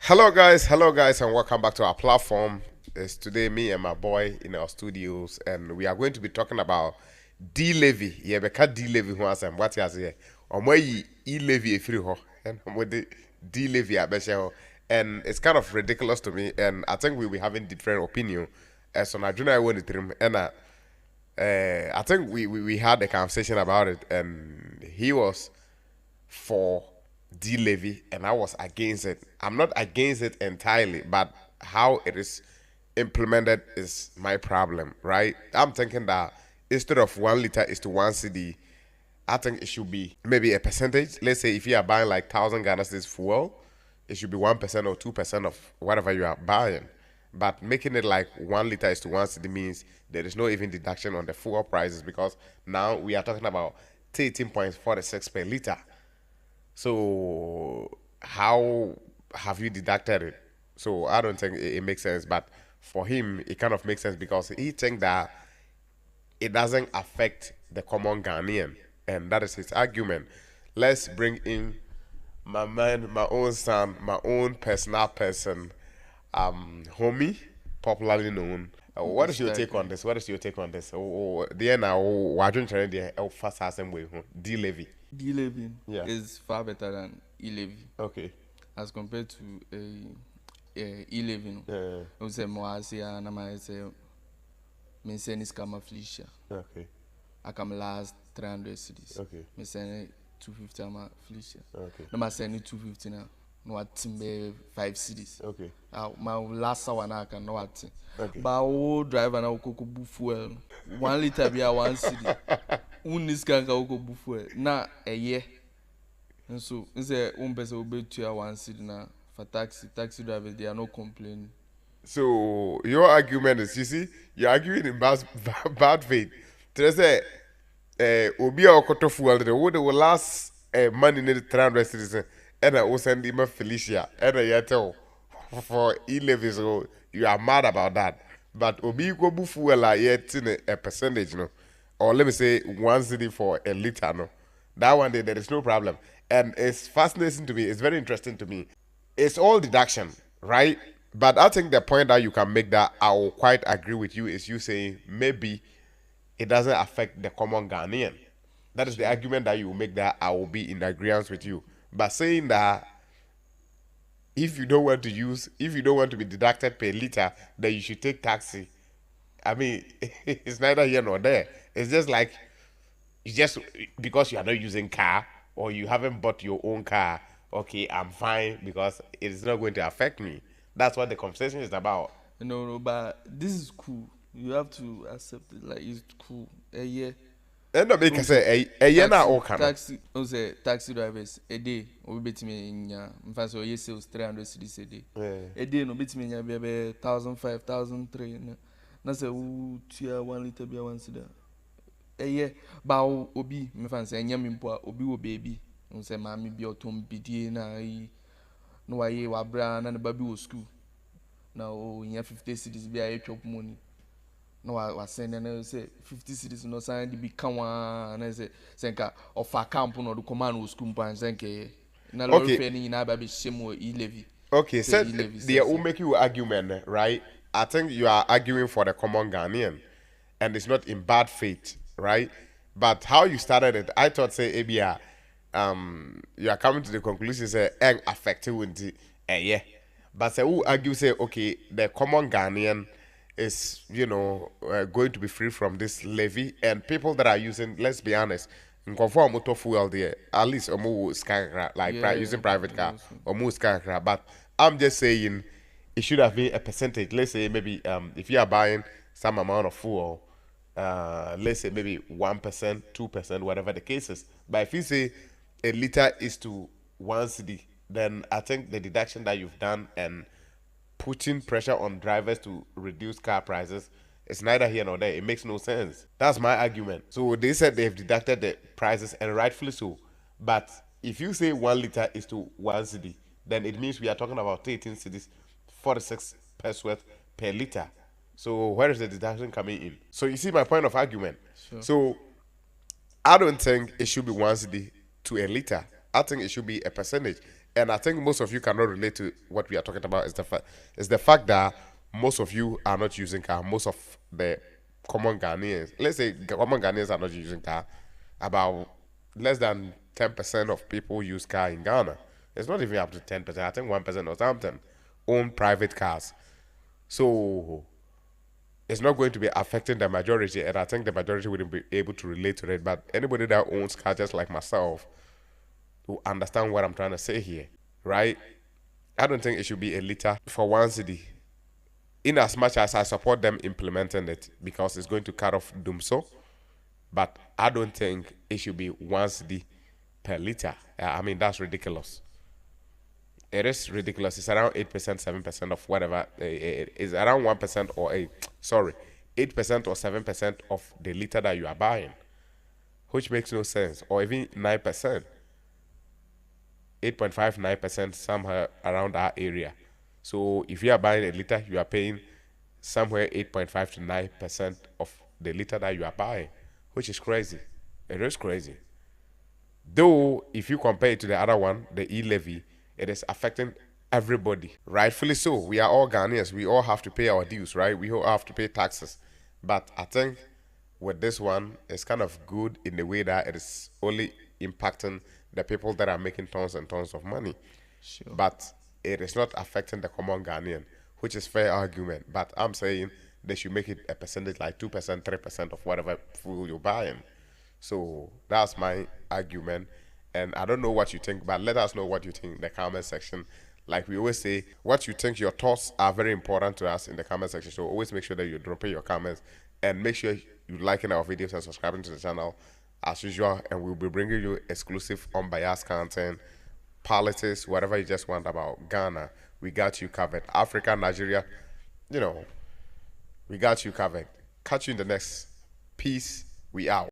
Hello guys, and welcome back to our platform. It's today me and my boy in our studios, and we are going to be talking about D-Levy. Yeah, because D-Levy who has what he has here. Or my E-Levy if you and I'm with the D-Levy I bet you. And it's kind of ridiculous to me, and I think we'll be having different opinion. As on Arjuna I want to and I think we had a conversation about it, and he was for D-Levy and I was against it. I'm not against it entirely, but how it is implemented is my problem, right? I'm thinking that instead of 1 liter is to 1 CD, I think it should be maybe a percentage. Let's say if you are buying like 1,000 Ghana cedis fuel, it should be 1% or 2% of whatever you are buying. But making it like 1 liter is to 1 CD means there is no even deduction on the fuel prices because now we are talking about 13.46 per liter. So how have you deducted it? So I don't think it makes sense. But for him, it kind of makes sense because he think that it doesn't affect the common Ghanaian, and that is his argument. Let's bring in my man, my own son, my own personal person, homie, popularly known. What is your take on this? What is your take on this? The end now, why don't you the first assembly? D-Levy. D-Levy Yeah. is far better than E-Levy Okay. as compared to E-Levy. No? Yeah. I say more I say and I say me say this kama felicia. Okay. I come last 300 cities. Okay. Me say 250 ama felicia. Okay. No ma say 250 now. No what timbe 5 cities. Okay. My last one I can know what. Okay. But old driver na ukoko bu fuel. 1 liter be a 1 city. Unis kanka uko bu fuel. Na a year. And so, it's a person will be 1 city now for taxi drivers. They are not complaining. So your argument is, you see, you're arguing in bad faith. To say, Obi Okoto fuel the would will last money in the 300 citizens, and I will send him a Felicia, and I tell for E-Levy, so you are mad about that. But Obi go fuel yet in a percentage, no, or let me say 1 city for a liter, no. That one day there is no problem, and it's fascinating to me. It's very interesting to me. It's all deduction, right? But I think the point that you can make that I will quite agree with you is you saying maybe it doesn't affect the common Ghanaian. That is the argument that you will make that I will be in agreement with you. But saying that if you don't want to be deducted per liter, then you should take taxi. I mean, it's neither here nor there. It's just like it's just because you are not using car or you haven't bought your own car. Okay, I'm fine because it is not going to affect me. That's what the conversation is about. No, but this is cool. You have to accept it. Like it's cool. Yeah. And not make say a year now all can. Taxi drivers a day. We bet me in in fact so yes sales 300 cedis a day. Yeah. A day no bet me in be 1,500, 1,300. Na say who 1 liter be 1 cedi. Yeah, but obi me fan say nyam mpo obi wo baby. We say mami bi otom bidie na no waye wa bra na ne baby wo school. Na o nya 50 cedis be a chop money. No wa send na say 50 cedis no sign di be kan wa na say senka of a camp no do command wo school mpo senke na lorry fare ni na ba be shemo E-Levy. Okay, so they will make you argument, right? I think you are arguing for the common Ghanaian, and it's not in bad faith, right? But how you started it, I thought say ABR, you are coming to the conclusion say affected with the yeah. But say who argue say okay, the common Ghanaian is going to be free from this levy, and people that are using, let's be honest, in conform motor fuel there, at least omu sky like using private car or sky. But I'm just saying it should have been a percentage. Let's say maybe if you are buying some amount of fuel, let's say maybe 1%, 2%, whatever the case is. But if you say a liter is to 1 cedi, then I think the deduction that you've done and putting pressure on drivers to reduce car prices is neither here nor there. It makes no sense. That's my argument. So they said they've deducted the prices, and rightfully so. But if you say 1 liter is to 1 cedi, then it means we are talking about 18 cedis, 46 pesos per liter. So where is the deduction coming in? So you see my point of argument. Sure. So I don't think it should be 1 cedi to a liter. I think it should be a percentage. And I think most of you cannot relate to what we are talking about. Is the fact that most of you are not using car. Most of the common Ghanaians, let's say common Ghanaians are not using car. About less than 10% of people use car in Ghana. It's not even up to 10%. I think 1% or something own private cars. So it's not going to be affecting the majority, and I think the majority wouldn't be able to relate to it. But anybody that owns car, just like myself, will understand what I'm trying to say here, right? I don't think it should be a liter for 1 cedi. In as much as I support them implementing it because it's going to cut off Dumso, but I don't think it should be 1 cedi per liter. I mean, that's ridiculous. It is ridiculous. It's around 8%, 7% of whatever. It's around 1% or 8% or 7% of the liter that you are buying, which makes no sense. Or even 9%, 8.5, 9%, somewhere around that area. So if you are buying a liter, you are paying somewhere 8.5 to 9% of the liter that you are buying, which is crazy. It is crazy. Though, if you compare it to the other one, the E-Levy, it is affecting everybody. Rightfully so. We are all Ghanaians. We all have to pay our dues, right? We all have to pay taxes. But I think with this one, it's kind of good in the way that it is only impacting the people that are making tons and tons of money. Sure. But it is not affecting the common Ghanaian, which is fair argument. But I'm saying they should make it a percentage like 2%, 3% of whatever food you're buying. So that's my argument. And I don't know what you think, but let us know what you think in the comment section. Like we always say, what you think, your thoughts are very important to us in the comment section. So always make sure that you're dropping your comments and make sure you're liking our videos and subscribing to the channel as usual. And we'll be bringing you exclusive unbiased content, politics, whatever you just want about Ghana. We got you covered. Africa, Nigeria, we got you covered. Catch you in the next piece. We out.